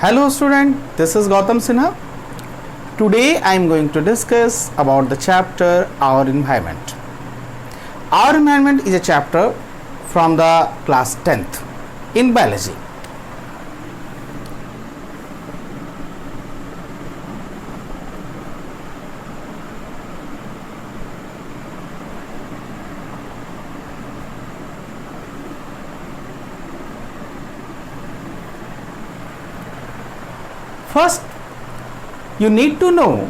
Hello student, this is Gautam Sinha. Today I am going to discuss about the chapter Our Environment. Our Environment is a chapter from the class 10th in biology. First, you need to know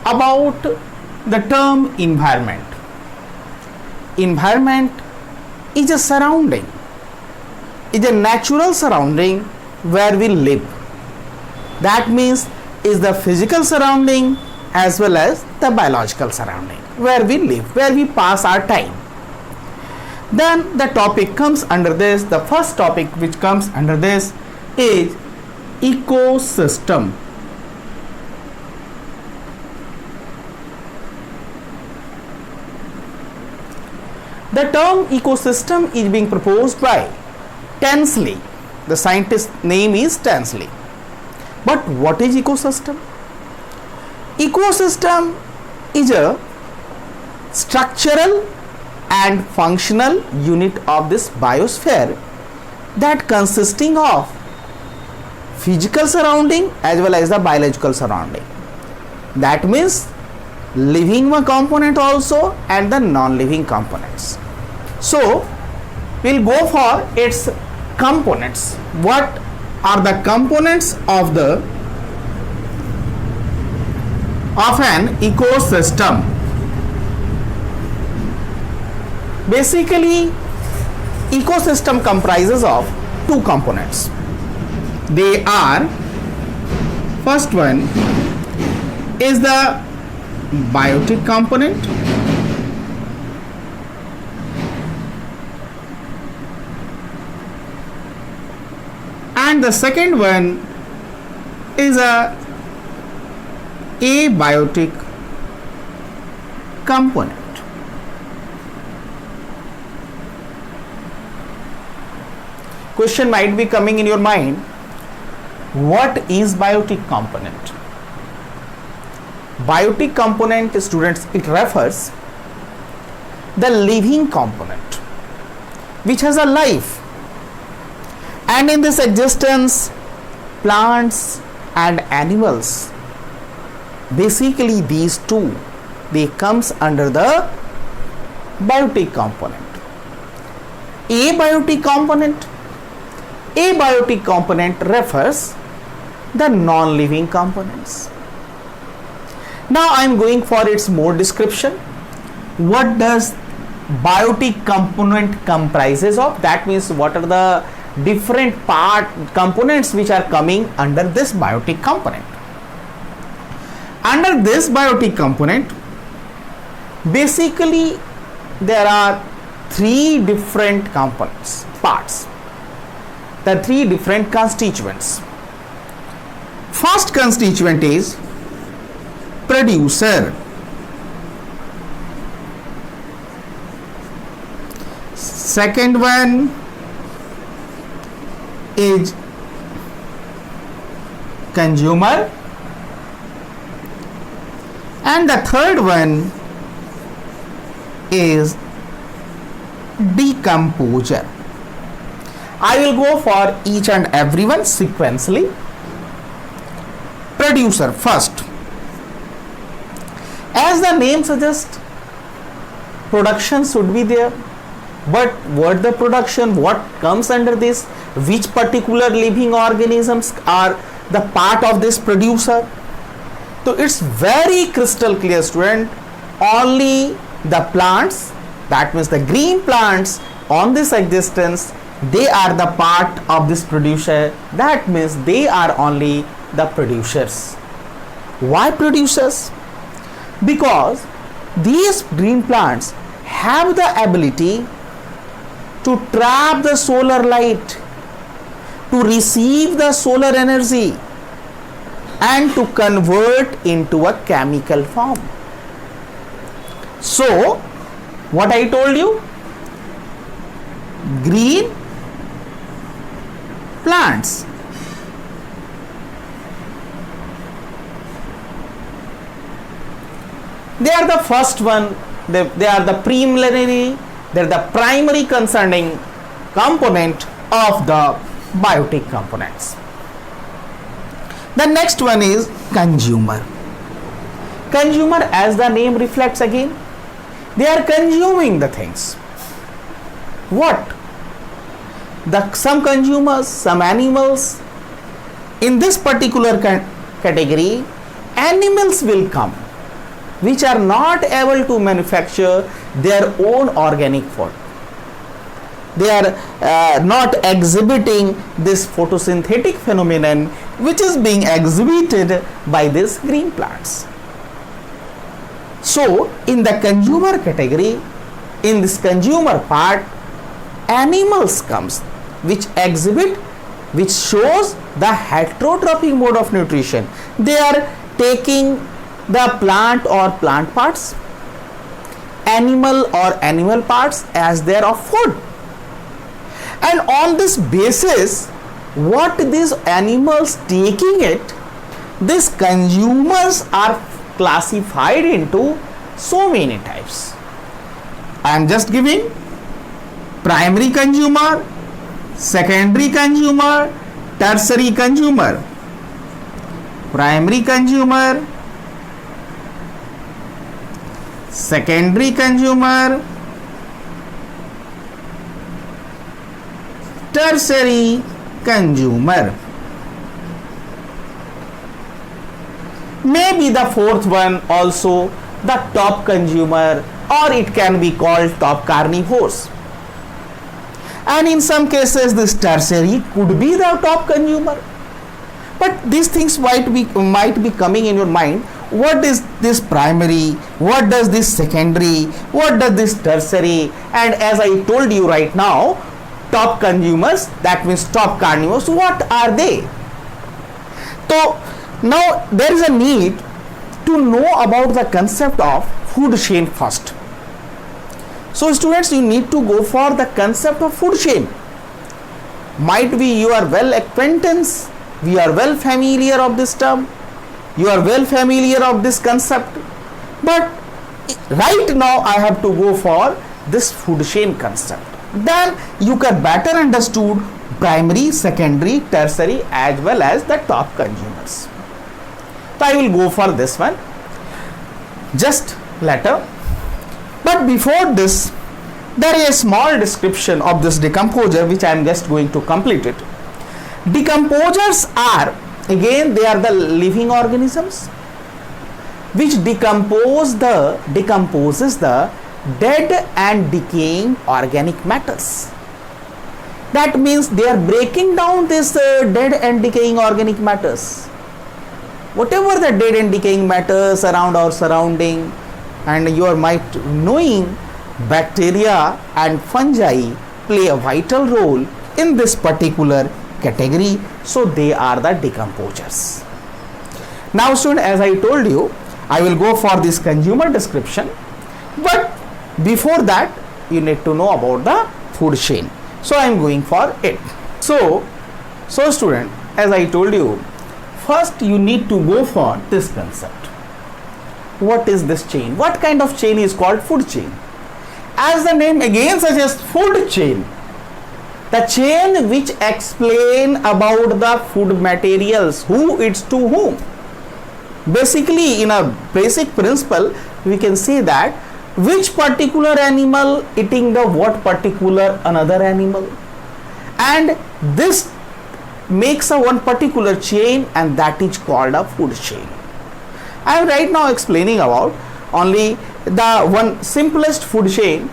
about the term environment. Environment is a surrounding, is a natural surrounding where we live. That means is the physical surrounding as well as the biological surrounding where we live, where we pass our time. Then the topic comes under this, the first topic which comes under this is ecosystem. The term ecosystem is being proposed by Tansley. The scientist name is Tansley. But what is ecosystem? Ecosystem is a structural and functional unit of this biosphere that consisting of physical surrounding as well as the biological surrounding. That means living component also and the non-living components. So we'll go for its components. What are the components of an ecosystem? Basically, ecosystem comprises of two components. They are, first one is the biotic component, and the second one is a abiotic component. Question might be coming in your mind, what is biotic component? Biotic component, students, it refers the living component which has a life, and in this existence plants and animals, basically these two, they comes under the biotic component. Abiotic component refers the non-living components. Now I am going for its more description. What does biotic component comprises of? That means what are the different components which are coming under this biotic component. Under this biotic component, basically there are three different components, parts, the three different constituents. First constituent is producer. Second one is consumer, and the third one is decomposer. I will go for each and every one sequentially. Producer first. As the name suggests, production should be there. But what the production, what comes under this, which particular living organisms are the part of this producer? So it's very crystal clear, student. Only the plants, that means the green plants on this existence, they are the part of this producer. That means they are only the producers. Why producers? Because these green plants have the ability to trap the solar light, to receive the solar energy and to convert into a chemical form. So, what I told you, green plants They are the first one, they are the preliminary, they are the primary concerning component of the biotic components. The next one is consumer. Consumer, as the name reflects again, they are consuming the things. What? Some consumers, some animals. In this particular category, animals will come which are not able to manufacture their own organic food. They are not exhibiting this photosynthetic phenomenon which is being exhibited by these green plants. So, in the consumer category, in this consumer part, animals comes which exhibit, which shows the heterotrophic mode of nutrition. They are taking the plant or plant parts, animal or animal parts as their of food. And on this basis, what these animals taking it, these consumers are classified into so many types. I am just giving primary consumer, secondary consumer, tertiary consumer. Primary consumer, secondary consumer, tertiary consumer. Maybe the fourth one also the top consumer, or it can be called top carnivores. And in some cases this tertiary could be the top consumer. But these things might be coming in your mind. What is this primary? What does this secondary? What does this tertiary? And as I told you right now, top consumers, that means top carnivores, what are they? So now there is a need to know about the concept of food chain first. So students, you need to go for the concept of food chain. Might be you are well acquaintance, we are well familiar of this term, you are well familiar of this concept, but right now I have to go for this food chain concept. Then you can better understood primary, secondary, tertiary as well as the top consumers. So I will go for this one just later. But before this, there is a small description of this decomposer which I am just going to complete it. Decomposers are, again, they are the living organisms which decomposes the dead and decaying organic matters. That means they are breaking down this dead and decaying organic matters. Whatever the dead and decaying matters around our surrounding, and you are might knowing bacteria and fungi play a vital role in this particular category, so they are the decomposers. Now student, as I told you, I will go for this consumer description, but before that you need to know about the food chain. So I am going for it. So student, as I told you, first you need to go for this concept. What is this chain? What kind of chain is called food chain? As the name again suggests, food chain. The chain which explain about the food materials, who it's to whom. Basically, in a basic principle, we can say that which particular animal eating the what particular another animal, and this makes a one particular chain, and that is called a food chain. I am right now explaining about only the one simplest food chain,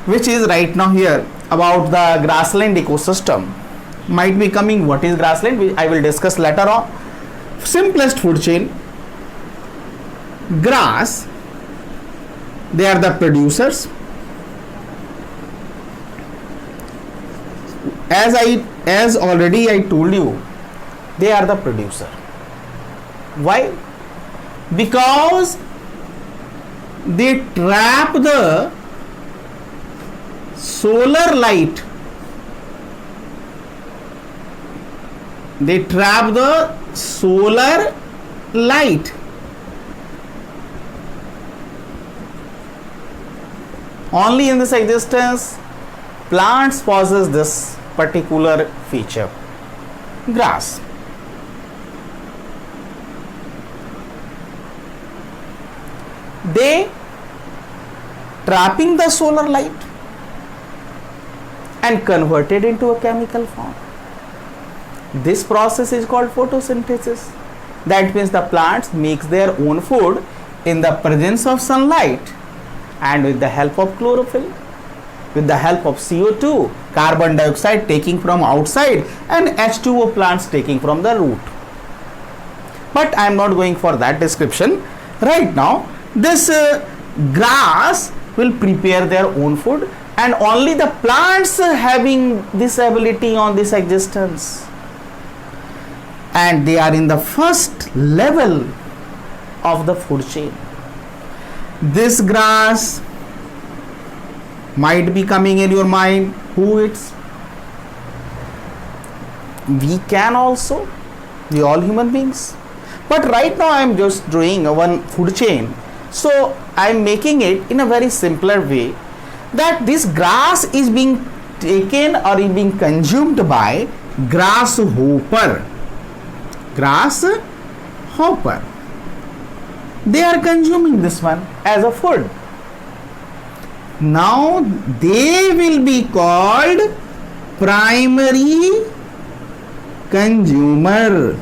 which is right now here about the grassland ecosystem. Might be coming what is grassland, which I will discuss later on. Simplest food chain, grass, they are the producers. As already I told you, they are the producer. Why? Because they trap the solar light. They trap the solar light Only in this existence plants possess this particular feature. Grass. They trapping the solar light and convert it into a chemical form. This process is called photosynthesis. That means the plants makes their own food in the presence of sunlight and with the help of chlorophyll, with the help of CO2, carbon dioxide taking from outside and H2O plants taking from the root. But I am not going for that description right now. This grass will prepare their own food, and only the plants having this ability on this existence, and they are in the first level of the food chain. This grass might be coming in your mind, who it's? We can also, we all human beings. But right now I am just drawing one food chain, so I am making it in a very simpler way, that this grass is being taken or is being consumed by grasshopper. Grasshopper. They are consuming this one as a food. Now they will be called primary consumer.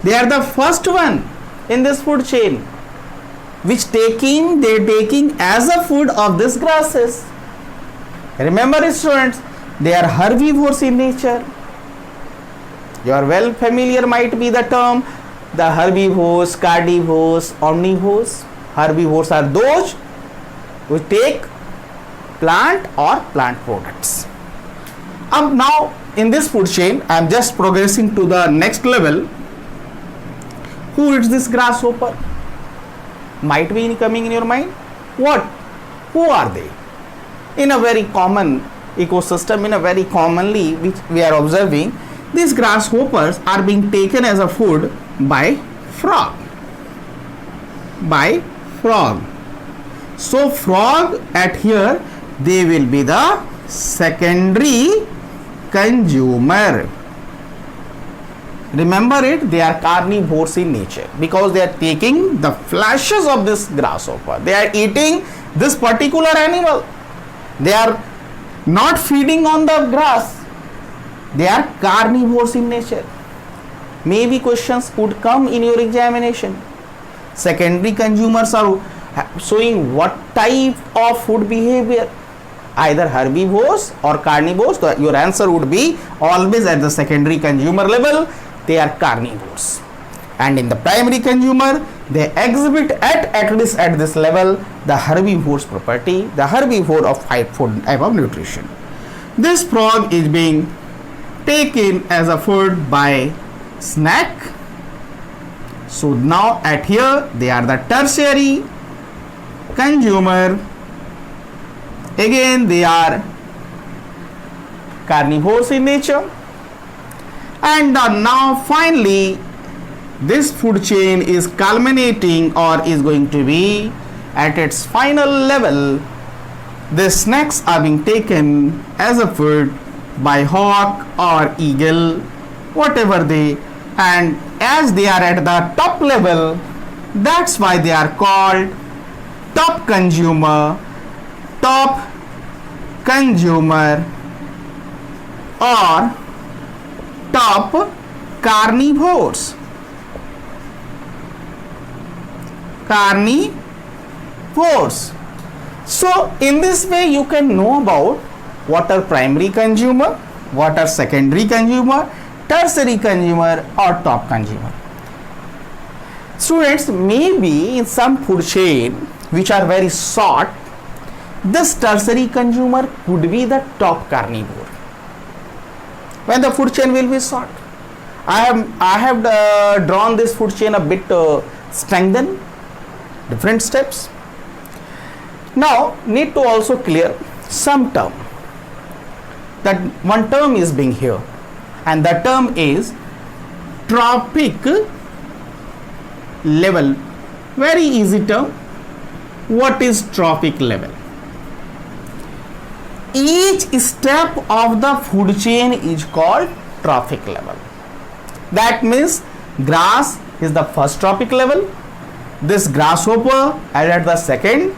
They are the first one in this food chain which they are taking as a food of this grasses. Remember students, they are herbivores in nature. You are well familiar might be the term, the herbivores, carnivores, omnivores. Herbivores are those who take plant or plant products. Now in this food chain I am just progressing to the next level. Who is this grasshopper? Might be coming in your mind. What? Who are they? In a very common ecosystem, in a very commonly which we are observing, these grasshoppers are being taken as a food by frog. So frog at here, they will be the secondary consumer. Remember it, they are carnivores in nature because they are taking the fleshes of this grasshopper. They are eating this particular animal. They are not feeding on the grass. They are carnivores in nature. Maybe questions could come in your examination. Secondary consumers are showing what type of food behavior, either herbivores or carnivores. So your answer would be always at the secondary consumer level, they are carnivores. And in the primary consumer, they exhibit at least at this level the herbivore's property, the herbivore of high food type of nutrition. This frog is being taken as a food by snake. So now at here they are the tertiary consumer. Again they are carnivores in nature. And now finally this food chain is culminating or is going to be at its final level. The snakes are being taken as a food by hawk or eagle, whatever they, and as they are at the top level, that's why they are called top consumer or top carnivores. So in this way you can know about what are primary consumer, what are secondary consumer, tertiary consumer or top consumer. Students, maybe in some food chain which are very short, this tertiary consumer could be the top carnivore. When the food chain will be short, I have drawn this food chain a bit strengthened, different steps. Now need to also clear some term. That one term is being here, and the term is trophic level. Very easy term. What is trophic level? Each step of the food chain is called trophic level. That means grass is the first trophic level, this grasshopper at the second,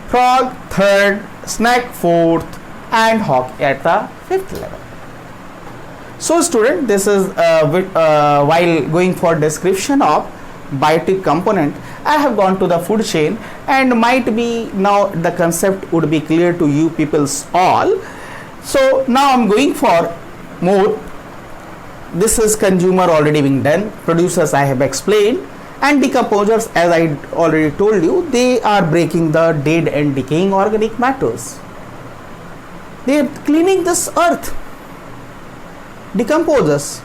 frog third, snake fourth, and hawk at the fifth level. So student, this is while going for description of biotic component, I have gone to the food chain, and might be now the concept would be clear to you peoples all. So now I am going for more. This is consumer already being done, producers I have explained, and decomposers, as I already told you, they are breaking the dead and decaying organic matters. They are cleaning this earth. Decomposers.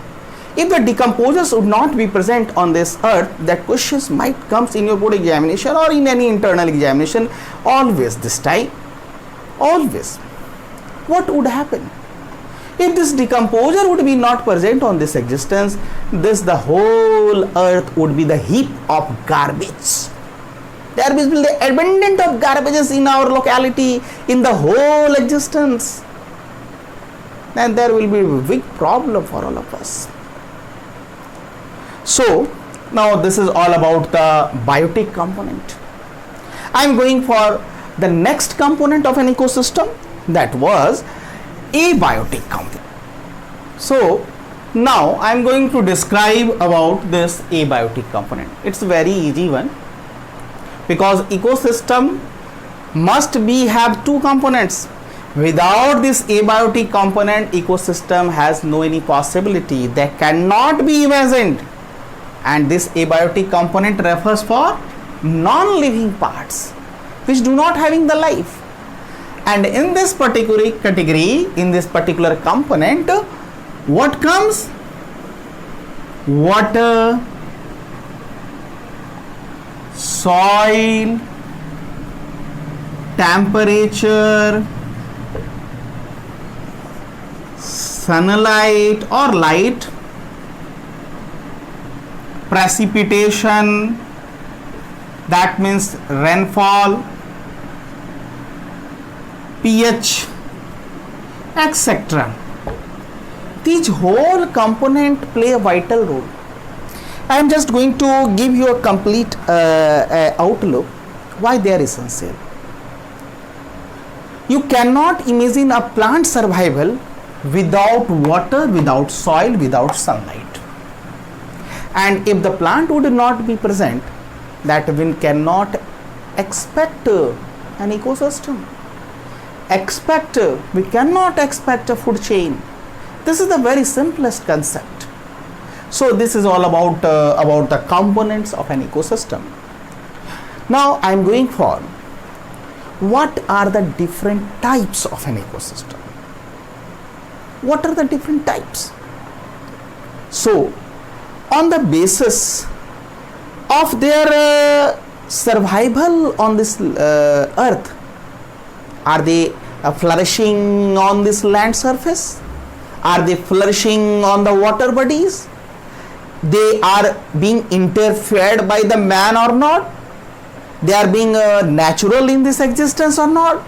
If the decomposers would not be present on this earth, that questions might comes in your board examination or in any internal examination always this time. Always. What would happen? If this decomposer would be not present on this existence, the whole earth would be the heap of garbage. There will be the abundance of garbages in our locality, in the whole existence. And there will be a big problem for all of us. So now this is all about the biotic component. I am going for the next component of an ecosystem, that was abiotic component. So now I am going to describe about this abiotic component. It's a very easy one, because ecosystem must be have two components. Without this abiotic component, ecosystem has no any possibility, that cannot be imagined. And this abiotic component refers for non-living parts which do not having the life. And in this particular category, in this particular component, what comes? Water, soil, temperature, sunlight or light, precipitation, that means rainfall, pH, etc. These whole component play a vital role. I am just going to give you a complete outlook why they are essential. You cannot imagine a plant survival without water, without soil, without sunlight. And if the plant would not be present, that we cannot expect an ecosystem. We cannot expect a food chain. This is the very simplest concept. So this is all about the components of an ecosystem. Now I am going for what are the different types of an ecosystem. What are the different types? So on the basis of their survival on this earth, are they flourishing on this land surface? Are they flourishing on the water bodies? They are being interfered by the man or not? They are being natural in this existence or not?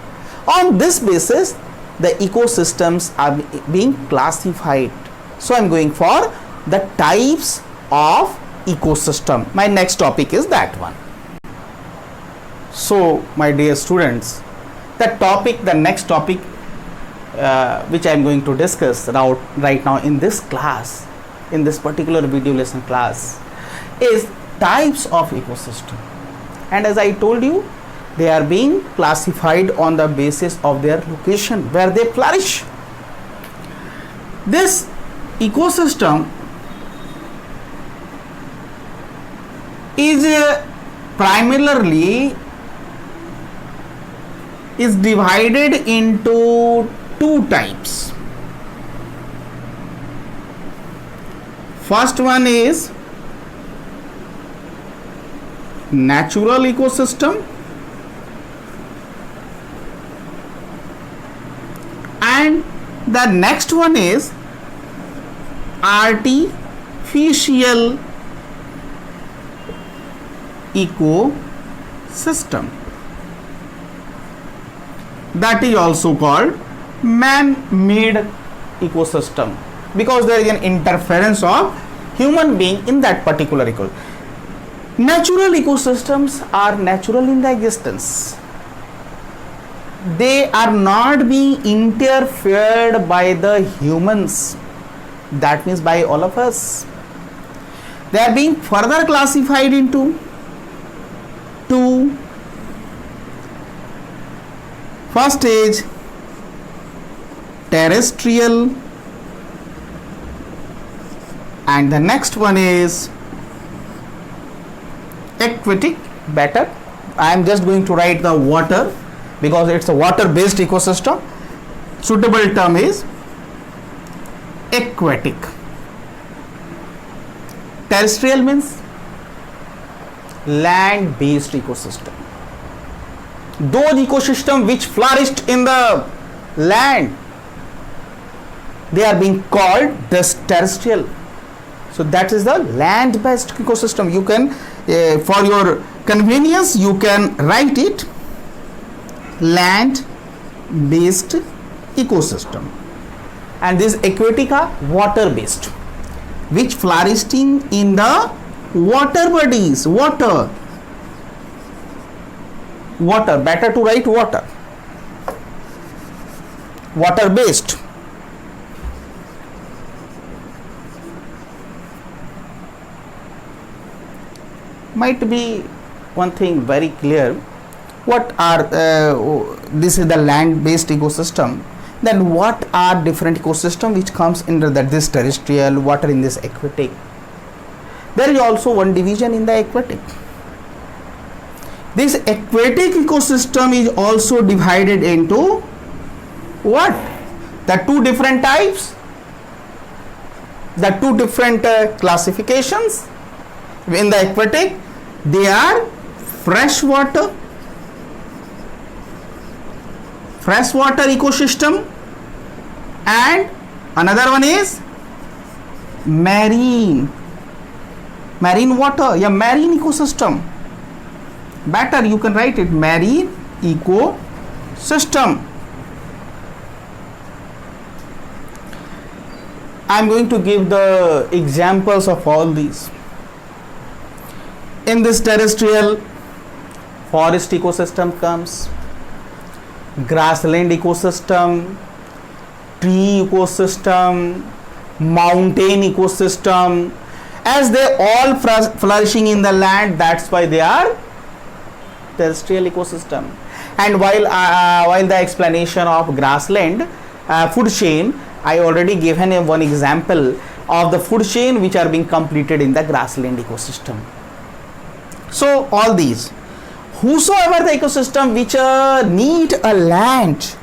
On this basis, the ecosystems are being classified. So I am going for the types of ecosystem. My next topic is that one. So my dear students, the next topic which I am going to discuss right now in this class, in this particular video lesson class, is types of ecosystem. And as I told you, they are being classified on the basis of their location where they flourish. This ecosystem is primarily divided into two types. First one is natural ecosystem, and the next one is artificial ecosystem. that is also called man-made ecosystem, because there is an interference of human being in that particular ecosystem. Natural ecosystems are natural in the existence. They are not being interfered by the humans, that means by all of us. They are being further classified into two. First is terrestrial, and the next one is aquatic. Better, I am just going to write the water because it's a water based ecosystem. Suitable term is aquatic. Terrestrial means land based ecosystem. Those ecosystems which flourished in the land, they are being called the terrestrial. So that is the land based ecosystem. You can for your convenience you can write it land based ecosystem. And this aquatic are water based, which flourishing in the water bodies. Water, better to write water based. Might be one thing very clear. What are this is the land based ecosystem, then what are different ecosystem which comes under that, this terrestrial, what are in this aquatic. There is also one division in the aquatic. This aquatic ecosystem is also divided into what? The two different types, the two different classifications in the aquatic. They are freshwater ecosystem, and another one is marine water, marine ecosystem. Better you can write it marine ecosystem. I am going to give the examples of all these. In this terrestrial, forest ecosystem comes, grassland ecosystem, tree ecosystem, mountain ecosystem, as they all flourishing in the land, that's why they are terrestrial ecosystem. And while the explanation of grassland food chain, I already given one example of the food chain which are being completed in the grassland ecosystem. So all these, whosoever the ecosystem which need a land,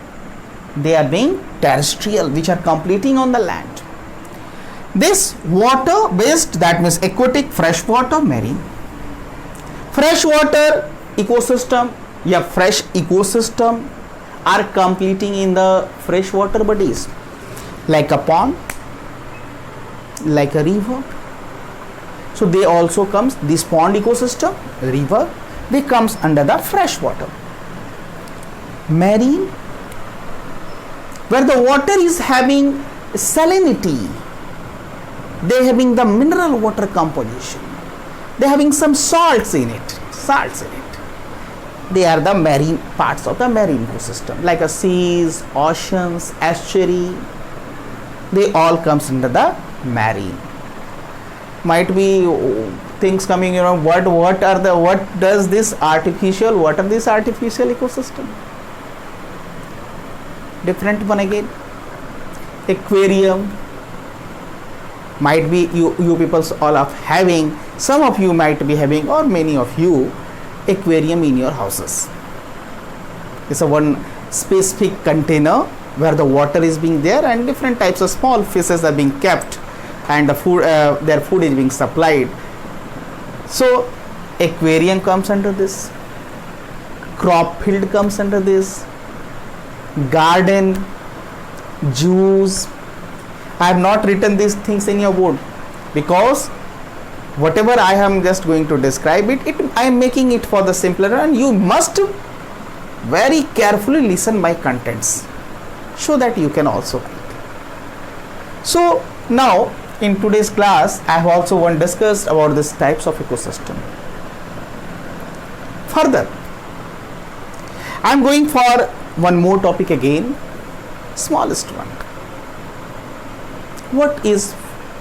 they are being terrestrial, which are completing on the land. This water based, that means aquatic, freshwater, marine. Freshwater ecosystem, fresh ecosystem are completing in the freshwater bodies, like a pond, like a river. So they also comes, this pond ecosystem, river, they comes under the freshwater. Marine, where the water is having salinity, they having the mineral water composition, they having some salts in it. They are the marine parts of the marine ecosystem, like a seas, oceans, estuary. They all comes under the marine. Might be things coming, what does this artificial, what are this artificial ecosystem? Different one again. Aquarium, might be you people all are having, some of you might be having, or many of you, aquarium in your houses. It's a one specific container where the water is being there and different types of small fishes are being kept, and the food, their food is being supplied. So aquarium comes under this, crop field comes under this, garden, juice. I have not written these things in your board because whatever I am just going to describe it, I am making it for the simpler, and you must very carefully listen my contents so that you can also write. So now in today's class I have also discussed about these types of ecosystem. Further, I am going for one more topic again, smallest one. What is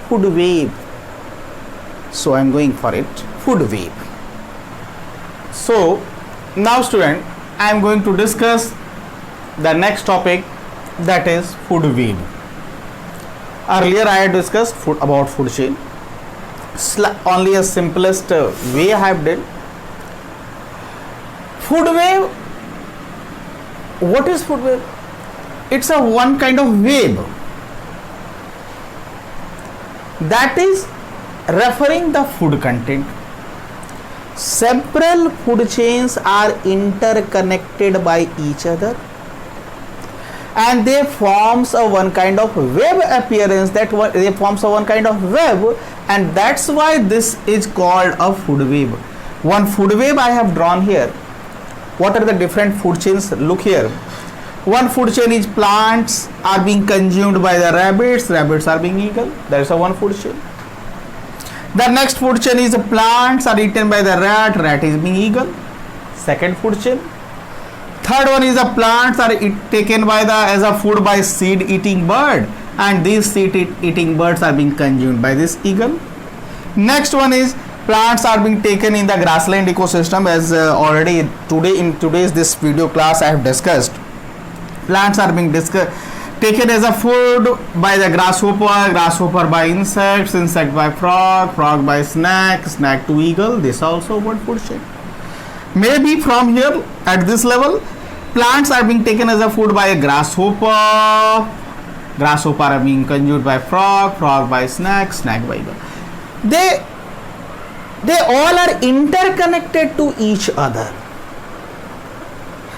food web? So I am going for it, food web. So now student, I am going to discuss the next topic, that is food web. Earlier I had discussed about food chain. Only a simplest way I have did. Food web. What is food web? It's a one kind of web that is referring the food content. Several food chains are interconnected by each other and they forms a one kind of web appearance, they forms a one kind of web, and that's why this is called a food web. One food web I have drawn here. What are the different food chains? Look here. One food chain is plants are being consumed by the rabbits are being eaten. That is a one food chain. The next food chain is plants are eaten by the rat is being eaten. Second food chain. Third one is the plants are taken by as a food by seed eating bird, and these seed eating birds are being consumed by this eagle. Next one is plants are being taken in the grassland ecosystem, as already in today's this video class I have discussed. Plants are being taken as a food by the grasshopper by insect by frog by snake to eagle. This also one food chain. Maybe from here at this level, plants are being taken as a food by a grasshopper are being consumed by frog by snake by eagle. They all are interconnected to each other,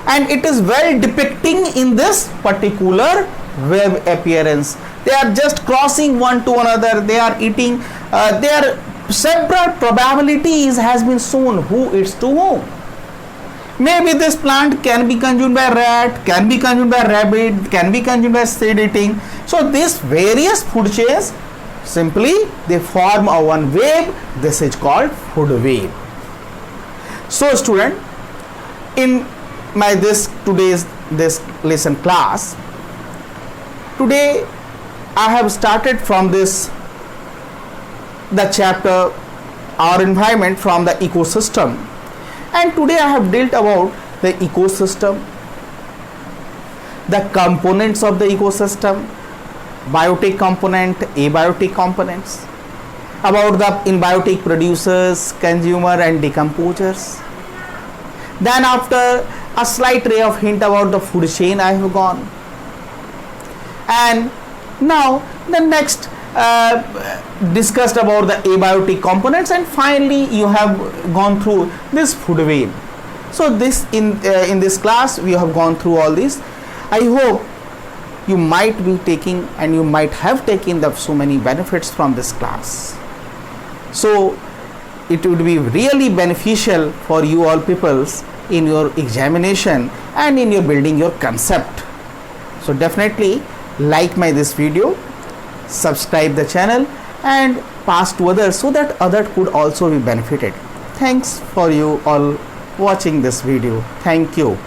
and it is well depicting in this particular web appearance. They are just crossing one to another, they are eating, their several probabilities has been shown who eats to whom. Maybe this plant can be consumed by rat, can be consumed by rabbit, can be consumed by seed eating. So these various food chains, simply they form a one web. This is called food web. So student, in my today's lesson class, today I have started from the chapter our environment from the ecosystem, and today I have dealt about the ecosystem, the components of the ecosystem, biotic component, abiotic components, about the abiotic producers, consumer and decomposers. Then after a slight ray of hint about the food chain I have gone, and now the next discussed about the abiotic components, and finally you have gone through this food web. So this in this class we have gone through all this. I hope you might be taking and you might have taken so many benefits from this class. So it would be really beneficial for you all peoples in your examination and in your building your concept. So definitely like this video, subscribe the channel and pass to others so that others could also be benefited. Thanks for you all watching this video. Thank you.